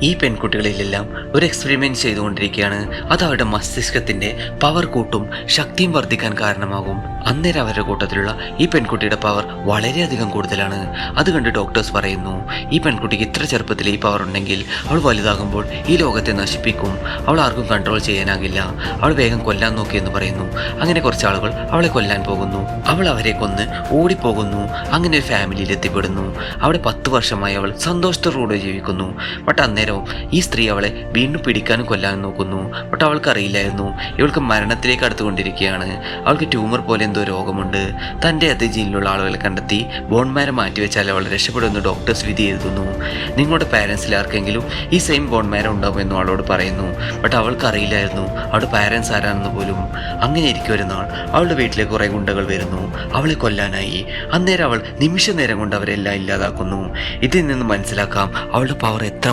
ഈ പെൺകുട്ടികളിലെല്ലാം ഒരു എക്സ്പെരിമെന്റ് ചെയ്തുകൊണ്ടിരിക്കുകയാണ്. അത് അവരുടെ മസ്തിഷ്കത്തിന്റെ പവർ കൂട്ടും ശക്തിയും വർദ്ധിക്കാൻ കാരണമാകും. അന്നേരം അവരുടെ കൂട്ടത്തിലുള്ള ഈ പെൺകുട്ടിയുടെ പവർ വളരെയധികം കൂടുതലാണ്. അത് കണ്ട് ഡോക്ടേഴ്സ് പറയുന്നു, ഈ പെൺകുട്ടിക്ക് ഇത്ര ചെറുപ്പത്തിൽ ഈ പവർ ഉണ്ടെങ്കിൽ അവൾ വലുതാകുമ്പോൾ ഈ ലോകത്തെ നശിപ്പിക്കും. അവൾ ആർക്കും കൺട്രോൾ ചെയ്യാനാകില്ല. അവൾ വേഗം കൊല്ലാൻ നോക്കിയെന്ന് പറയുന്നു. അങ്ങനെ കുറച്ച് ആളുകൾ അവളെ കൊല്ലാൻ പോകുന്നു. അവൾ അവരെ കൊന്ന് ഓടിപ്പോകുന്നു. അങ്ങനെ ഒരു ഫാമിലിയിൽ എത്തിപ്പെടുന്നു. അവിടെ 10 വർഷമായി അവൾ സന്തോഷത്തോടുകൂടെ ജീവിക്കുന്നു. ബട്ട് അന്നേരവും ഈ സ്ത്രീ അവളെ വീണ്ടും പിടിക്കാനും കൊല്ലാനും നോക്കുന്നു. ബട്ട് അവൾക്കറിയില്ലായിരുന്നു ഇവൾക്ക് മരണത്തിലേക്ക് അടുത്തുകൊണ്ടിരിക്കുകയാണ്. അവൾക്ക് ട്യൂമർ പോലെ എന്തോ രോഗമുണ്ട്. തൻ്റെ അതേ ജീനിലുള്ള ആളുകളെ കണ്ടെത്തി ബോൺമാരെ മാറ്റിവെച്ചാൽ അവൾ രക്ഷപ്പെടുമെന്ന് ഡോക്ടേഴ്സ് വിധി എഴുതുന്നു. നിങ്ങളുടെ പാരൻസിൽ ആർക്കെങ്കിലും ഈ സെയിം ബോൺമാരെ ഉണ്ടാകുമെന്നും അവളോട് പറയുന്നു. ബട്ട് അവൾക്കറിയില്ലായിരുന്നു അവളുടെ പാരൻസ് ആരാണെന്ന് പോലും. അങ്ങനെ ഇരിക്കും ഒരു നാൾ അവളുടെ വീട്ടിലേക്ക് കുറേ ഗുണ്ടകൾ വരുന്നു അവളെ കൊല്ലാനായി. അന്നേരം അവൾ നിമിഷ നേരം കൊണ്ട് അവരെല്ലാം ഇല്ലാതാക്കുന്നു. ഇതിൽ നിന്ന് മനസ്സിലാക്കാം അവളുടെ പവർ എത്ര